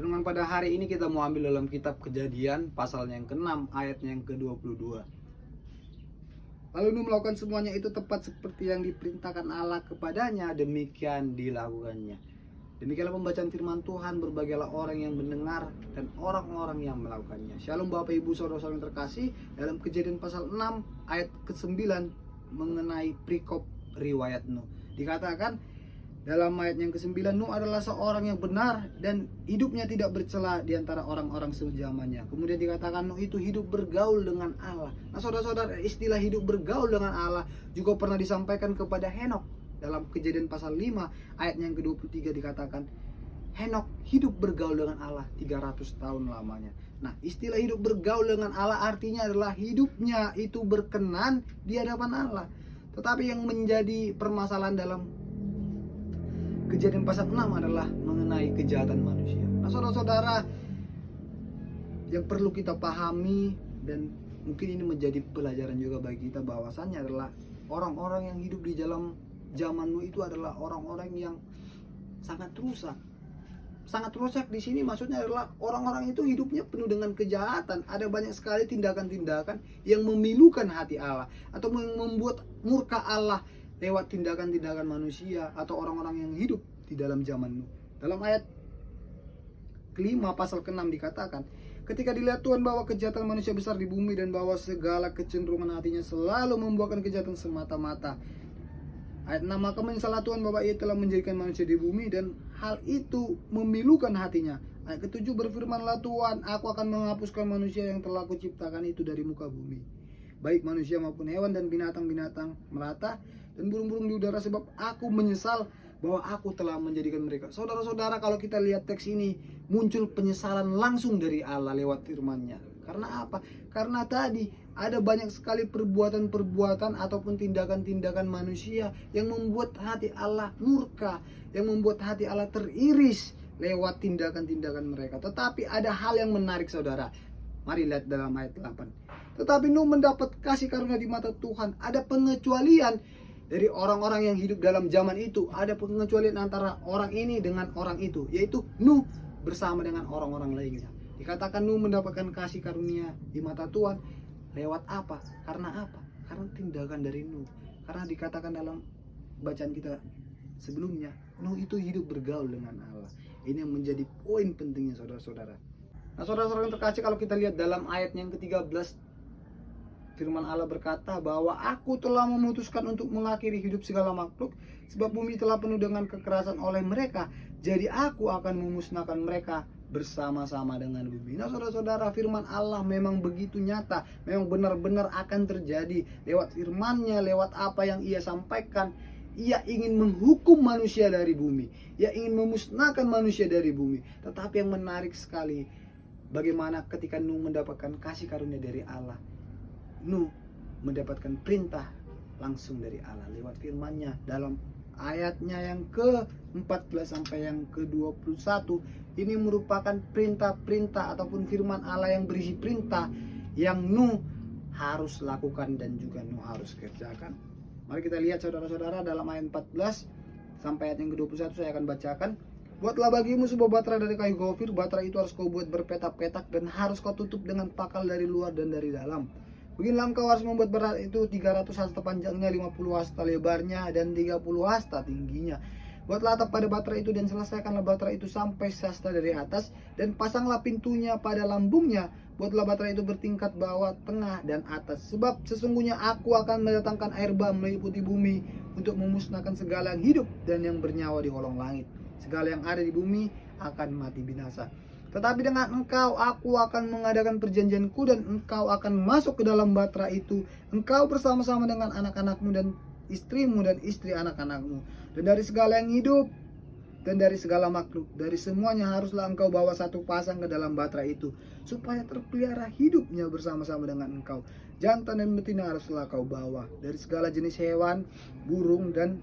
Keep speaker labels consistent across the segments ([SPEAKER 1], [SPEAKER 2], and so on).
[SPEAKER 1] Renungan pada hari ini kita mau ambil dalam kitab Kejadian pasalnya yang ke-6 ayatnya yang ke-22. Lalu Nuh melakukan semuanya itu tepat seperti yang diperintahkan Allah kepadanya, demikian dilakukannya. Demikianlah pembacaan firman Tuhan, berbahagialah orang yang mendengar dan orang-orang yang melakukannya. Shalom Bapak Ibu Saudara-saudara yang terkasih, dalam Kejadian pasal 6 ayat ke-9 mengenai perikop riwayat Nuh. Dikatakan dalam ayat yang ke-9, Nuh adalah seorang yang benar dan hidupnya tidak bercela di antara orang-orang sezamannya. Kemudian dikatakan Nuh itu hidup bergaul dengan Allah. Nah saudara-saudara, istilah hidup bergaul dengan Allah juga pernah disampaikan kepada Henokh. Dalam Kejadian pasal 5 ayat yang ke-23 dikatakan Henokh hidup bergaul dengan Allah 300 tahun lamanya. Nah istilah hidup bergaul dengan Allah artinya adalah hidupnya itu berkenan di hadapan Allah. Tetapi yang menjadi permasalahan dalam Kejadian pasal 6 adalah mengenai kejahatan manusia. Nah saudara-saudara, yang perlu kita pahami dan mungkin ini menjadi pelajaran juga bagi kita, bahwasannya adalah orang-orang yang hidup di dalam zaman Nuh itu adalah orang-orang yang sangat rusak. Sangat rusak di sini maksudnya adalah orang-orang itu hidupnya penuh dengan kejahatan. Ada banyak sekali tindakan-tindakan yang memilukan hati Allah atau membuat murka Allah lewat tindakan-tindakan manusia atau orang-orang yang hidup di dalam zaman Nuh. Dalam ayat kelima pasal ke-6 dikatakan, ketika dilihat Tuhan bahwa kejahatan manusia besar di bumi dan bahwa segala kecenderungan hatinya selalu membuahkan kejahatan semata-mata. Ayat 6, maka menyesallah Tuhan bahwa ia telah menjadikan manusia di bumi dan hal itu memilukan hatinya. Ayat ke-7, berfirmanlah Tuhan, aku akan menghapuskan manusia yang telah kuciptakan itu dari muka bumi, baik manusia maupun hewan dan binatang-binatang melata dan burung-burung di udara, sebab aku menyesal bahwa aku telah menjadikan mereka. Saudara-saudara, kalau kita lihat teks ini, muncul penyesalan langsung dari Allah lewat firman-Nya. Karena apa? Karena tadi ada banyak sekali perbuatan-perbuatan ataupun tindakan-tindakan manusia yang membuat hati Allah murka, yang membuat hati Allah teriris lewat tindakan-tindakan mereka. Tetapi ada hal yang menarik saudara. Mari lihat dalam ayat 8. Tetapi Nuh mendapat kasih karunia di mata Tuhan. Ada pengecualian dari orang-orang yang hidup dalam zaman itu. Ada pengecualian antara orang ini dengan orang itu, yaitu Nuh bersama dengan orang-orang lainnya. Dikatakan Nuh mendapatkan kasih karunia di mata Tuhan lewat apa? Karena apa? Karena tindakan dari Nuh. Karena dikatakan dalam bacaan kita sebelumnya, Nuh itu hidup bergaul dengan Allah. Ini yang menjadi poin pentingnya saudara-saudara. Nah saudara-saudara yang terkasih, kalau kita lihat dalam ayat yang ke-13, firman Allah berkata bahwa aku telah memutuskan untuk mengakhiri hidup segala makhluk, sebab bumi telah penuh dengan kekerasan oleh mereka, jadi aku akan memusnahkan mereka bersama-sama dengan bumi. Nah saudara-saudara, firman Allah memang begitu nyata, memang benar-benar akan terjadi. Lewat firman-Nya, lewat apa yang Ia sampaikan, Ia ingin menghukum manusia dari bumi, Ia ingin memusnahkan manusia dari bumi. Tetapi yang menarik sekali, bagaimana ketika Nuh mendapatkan kasih karunia dari Allah, Nuh mendapatkan perintah langsung dari Allah lewat firman-Nya dalam ayatnya yang ke-14 sampai yang ke-21. Ini merupakan perintah-perintah ataupun firman Allah yang berisi perintah yang Nuh harus lakukan dan juga Nuh harus kerjakan. Mari kita lihat saudara-saudara dalam ayat 14 sampai ayat yang ke-21 saya akan bacakan. Buatlah bagimu sebuah batra dari kayu gofir. Batra itu harus kau buat berpetak-petak dan harus kau tutup dengan pakal dari luar dan dari dalam. Beginilah engkau harus membuat batra itu 300 hasta panjangnya, 50 hasta lebarnya, dan 30 hasta tingginya. Buatlah atap pada batra itu dan selesaikanlah batra itu sampai sehasta dari atas, dan pasanglah pintunya pada lambungnya. Buatlah batra itu bertingkat bawah, tengah, dan atas. Sebab sesungguhnya aku akan mendatangkan air bah meliputi bumi untuk memusnahkan segala yang hidup dan yang bernyawa di kolong langit. Segala yang ada di bumi akan mati binasa. Tetapi dengan engkau aku akan mengadakan perjanjianku, dan engkau akan masuk ke dalam batra itu, engkau bersama-sama dengan anak-anakmu dan istrimu dan istri anak-anakmu, dan dari segala yang hidup dan dari segala makhluk, dari semuanya haruslah engkau bawa satu pasang ke dalam batra itu, supaya terpelihara hidupnya bersama-sama dengan engkau. Jantan dan betina haruslah kau bawa, dari segala jenis hewan, burung dan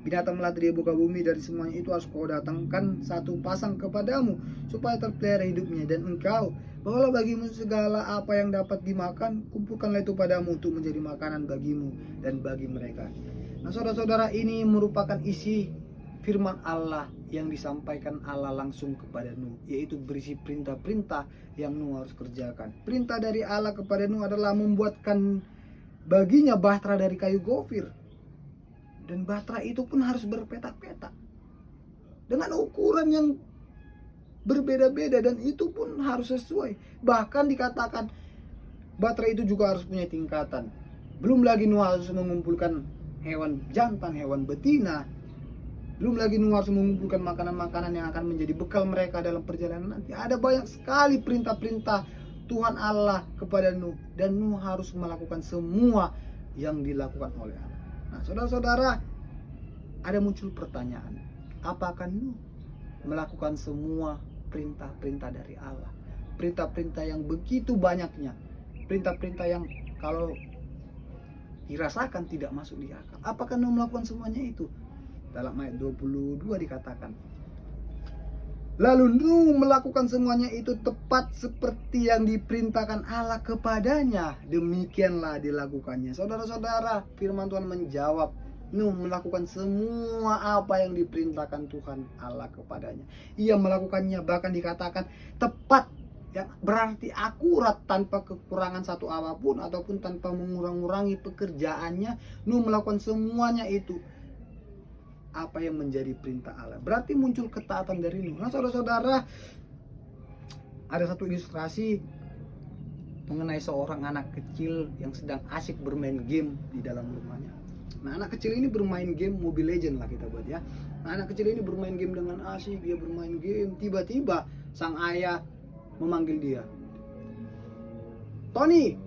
[SPEAKER 1] binatang melata di muka bumi, dari semuanya itu harus kau datangkan satu pasang kepadamu, supaya terpelihara hidupnya. Dan engkau bawalah bagimu segala apa yang dapat dimakan, kumpulkanlah itu padamu untuk menjadi makanan bagimu dan bagi mereka. Nah saudara-saudara, ini merupakan isi firman Allah yang disampaikan Allah langsung kepada Nuh, yaitu berisi perintah-perintah yang Nuh harus kerjakan. Perintah dari Allah kepada Nuh adalah membuatkan baginya bahtera dari kayu gofir, dan bahtera itu pun harus berpetak-petak dengan ukuran yang berbeda-beda, dan itu pun harus sesuai. Bahkan dikatakan bahtera itu juga harus punya tingkatan. Belum lagi Nuh harus mengumpulkan hewan jantan, hewan betina. Belum lagi Nuh harus mengumpulkan makanan-makanan yang akan menjadi bekal mereka dalam perjalanan nanti. Ada banyak sekali perintah-perintah Tuhan Allah kepada Nuh, dan Nuh harus melakukan semua yang dilakukan oleh Allah. Nah, saudara-saudara, ada muncul pertanyaan, apakah Nuh melakukan semua perintah-perintah dari Allah? Perintah-perintah yang begitu banyaknya, perintah-perintah yang kalau dirasakan tidak masuk di akal. Apakah Nuh melakukan semuanya itu? Dalam ayat 22 dikatakan, lalu Nuh melakukan semuanya itu tepat seperti yang diperintahkan Allah kepadanya. Demikianlah dilakukannya. Saudara-saudara, firman Tuhan menjawab, Nuh melakukan semua apa yang diperintahkan Tuhan Allah kepadanya. Ia melakukannya, bahkan dikatakan tepat, yang berarti akurat, tanpa kekurangan satu apapun ataupun tanpa mengurang-urangi pekerjaannya. Nuh melakukan semuanya itu apa yang menjadi perintah Allah. Berarti muncul ketaatan dari Nuh. Nah, saudara-saudara, ada satu ilustrasi mengenai seorang anak kecil yang sedang asyik bermain game di dalam rumahnya. Nah, anak kecil ini bermain game Mobile Legends lah kita buat ya. Nah, anak kecil ini bermain game dengan asyik, dia bermain game. Tiba-tiba sang ayah memanggil dia. Tony,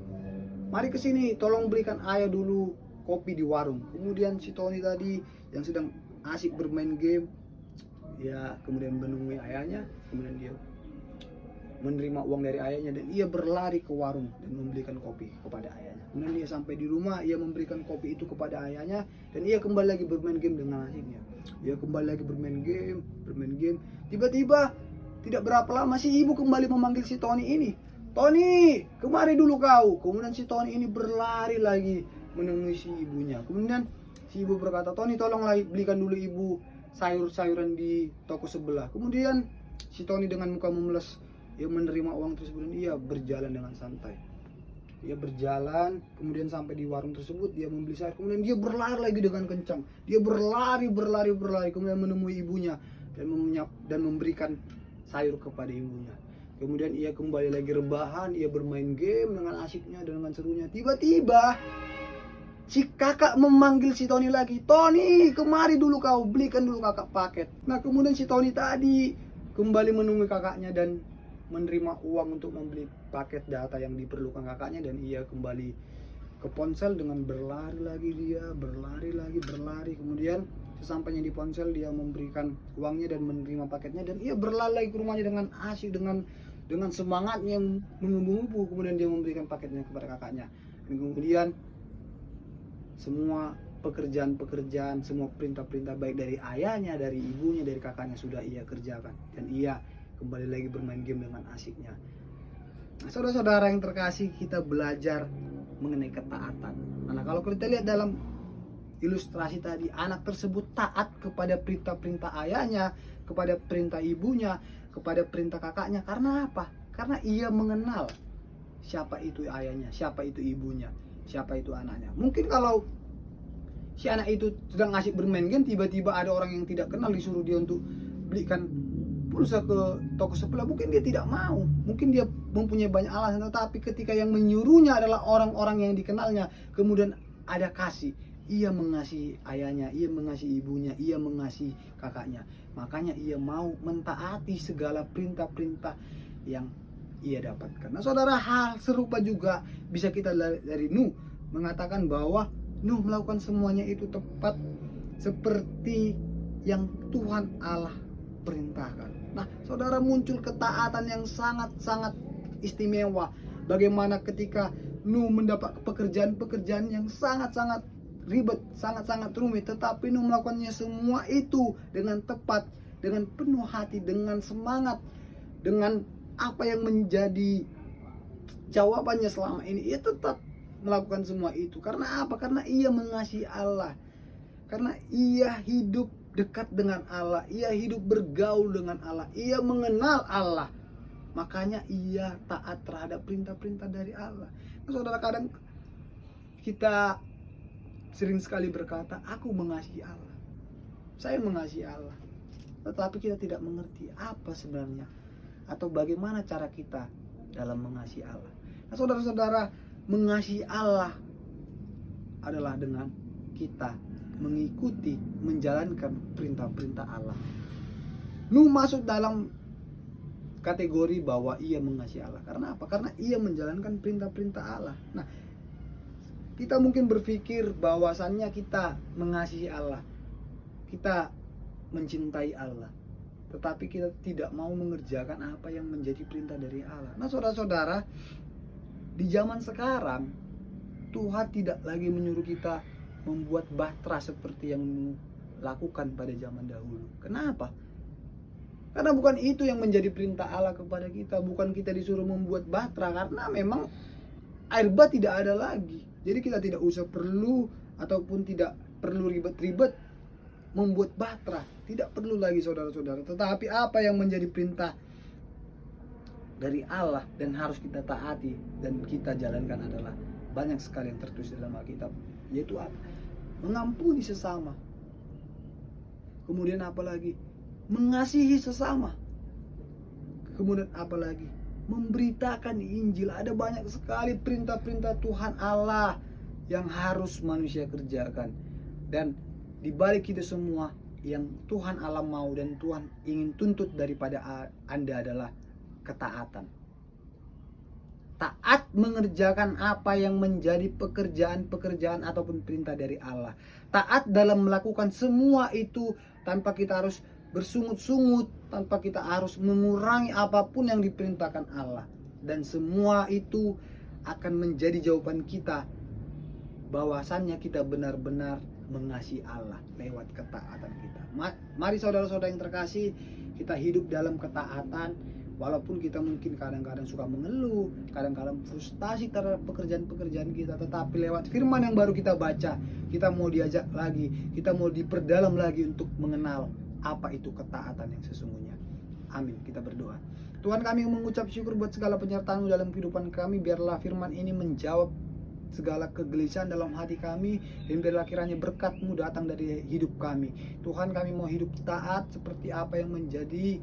[SPEAKER 1] mari ke sini, tolong belikan ayah dulu kopi di warung. Kemudian si Tony tadi yang sedang asyik bermain game, ya kemudian menemui ayahnya, kemudian dia menerima uang dari ayahnya dan ia berlari ke warung dan membelikan kopi kepada ayahnya. Kemudian dia sampai di rumah, ia memberikan kopi itu kepada ayahnya dan ia kembali lagi bermain game dengan asyiknya. Ia kembali lagi bermain game. Tiba-tiba tidak berapa lama si ibu kembali memanggil si Tony ini. Tony, kemari dulu kau. Kemudian si Tony ini berlari lagi menemui si ibunya. Kemudian si ibu berkata, Tony tolonglah belikan dulu ibu sayur-sayuran di toko sebelah. Kemudian si Tony dengan muka memelas, ia menerima uang tersebut dan ia berjalan dengan santai. Dia berjalan, kemudian sampai di warung tersebut, dia membeli sayur, kemudian dia berlari lagi dengan kencang. Dia berlari, kemudian menemui ibunya dan memberikan sayur kepada ibunya. Kemudian ia kembali lagi rebahan, ia bermain game dengan asyiknya dan dengan serunya. Tiba-tiba si kakak memanggil si Tony lagi. Tony, kemari dulu kau, belikan dulu kakak paket. Nah, kemudian si Tony tadi kembali menemui kakaknya dan menerima uang untuk membeli paket data yang diperlukan kakaknya, dan ia kembali ke ponsel dengan berlari lagi. Dia berlari. Kemudian sesampainya di ponsel dia memberikan uangnya dan menerima paketnya, dan ia berlari lagi ke rumahnya dengan asyik, dengan semangatnya yang menggebu-gebu. Kemudian dia memberikan paketnya kepada kakaknya. Dan kemudian semua pekerjaan, semua perintah-perintah baik dari ayahnya, dari ibunya, dari kakaknya sudah ia kerjakan, dan ia kembali lagi bermain game dengan asyiknya. Nah, saudara-saudara yang terkasih, kita belajar mengenai ketaatan. Nah, kalau kita lihat dalam ilustrasi tadi, anak tersebut taat kepada perintah-perintah ayahnya, kepada perintah ibunya, kepada perintah kakaknya. Karena apa? Karena ia mengenal siapa itu ayahnya, siapa itu ibunya, siapa itu anaknya. Mungkin kalau si anak itu sedang asyik bermain game, tiba-tiba ada orang yang tidak kenal disuruh dia untuk belikan pulsa ke toko sebelah, mungkin dia tidak mau, mungkin dia mempunyai banyak alasan. Tetapi ketika yang menyuruhnya adalah orang-orang yang dikenalnya, kemudian ada kasih, ia mengasihi ayahnya, ia mengasihi ibunya, ia mengasihi kakaknya, makanya ia mau mentaati segala perintah-perintah yang ia dapatkan. Nah, saudara, hal serupa juga bisa kita dari Nuh, mengatakan bahwa Nuh melakukan semuanya itu tepat seperti yang Tuhan Allah perintahkan. Nah, saudara, muncul ketaatan yang sangat-sangat istimewa. Bagaimana ketika Nuh mendapat pekerjaan-pekerjaan yang sangat-sangat ribet, sangat-sangat rumit, tetapi Nuh melakukannya semua itu dengan tepat, dengan penuh hati, dengan semangat, dengan apa yang menjadi jawabannya selama ini. Ia tetap melakukan semua itu. Karena apa? Karena ia mengasihi Allah. Karena ia hidup dekat dengan Allah, ia hidup bergaul dengan Allah, ia mengenal Allah. Makanya ia taat terhadap perintah-perintah dari Allah. Nah, saudara, kadang kita sering sekali berkata, aku mengasihi Allah, saya mengasihi Allah. Tetapi kita tidak mengerti apa sebenarnya atau bagaimana cara kita dalam mengasihi Allah. Nah, saudara-saudara, mengasihi Allah adalah dengan kita mengikuti, menjalankan perintah-perintah Allah. Nuh masuk dalam kategori bahwa ia mengasihi Allah. Karena apa? Karena ia menjalankan perintah-perintah Allah. Nah, kita mungkin berpikir bahwasannya kita mengasihi Allah, kita mencintai Allah, tetapi kita tidak mau mengerjakan apa yang menjadi perintah dari Allah. Nah, saudara-saudara, di zaman sekarang Tuhan tidak lagi menyuruh kita membuat bahtera seperti yang lakukan pada zaman dahulu. Kenapa? Karena bukan itu yang menjadi perintah Allah kepada kita. Bukan kita disuruh membuat bahtera, karena memang air bah tidak ada lagi. Jadi kita tidak usah perlu ataupun tidak perlu ribet-ribet membuat bahtera. Tidak perlu lagi, saudara-saudara. Tetapi apa yang menjadi perintah dari Allah dan harus kita taati dan kita jalankan adalah banyak sekali yang tertulis dalam Alkitab. Yaitu apa? Mengampuni sesama. Kemudian apa lagi? Mengasihi sesama. Kemudian apa lagi? Memberitakan Injil. Ada banyak sekali perintah-perintah Tuhan Allah yang harus manusia kerjakan. Dan di balik itu semua, yang Tuhan Allah mau dan Tuhan ingin tuntut daripada Anda adalah ketaatan. Taat mengerjakan apa yang menjadi pekerjaan-pekerjaan ataupun perintah dari Allah. Taat dalam melakukan semua itu tanpa kita harus bersungut-sungut, tanpa kita harus mengurangi apapun yang diperintahkan Allah. Dan semua itu akan menjadi jawaban kita bahwasannya kita benar-benar mengasihi Allah lewat ketaatan kita. Mari saudara-saudara yang terkasih, kita hidup dalam ketaatan. Walaupun kita mungkin kadang-kadang suka mengeluh, kadang-kadang frustasi terhadap pekerjaan-pekerjaan kita, tetapi lewat firman yang baru kita baca, kita mau diajak lagi, kita mau diperdalam lagi untuk mengenal apa itu ketaatan yang sesungguhnya. Amin. Kita berdoa. Tuhan, kami mengucap syukur buat segala penyertaan-Mu dalam kehidupan kami. Biarlah firman ini menjawab segala kegelisahan dalam hati kami, dan biarlah kiranya berkat-Mu datang dari hidup kami. Tuhan, kami mau hidup taat seperti apa yang menjadi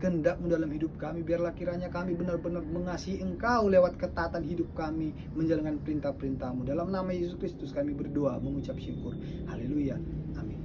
[SPEAKER 1] kehendak-Mu dalam hidup kami. Biarlah kiranya kami benar-benar mengasihi Engkau lewat ketaatan hidup kami, menjalankan perintah-perintah-Mu. Dalam nama Yesus Kristus kami berdoa, mengucap syukur. Haleluya. Amin.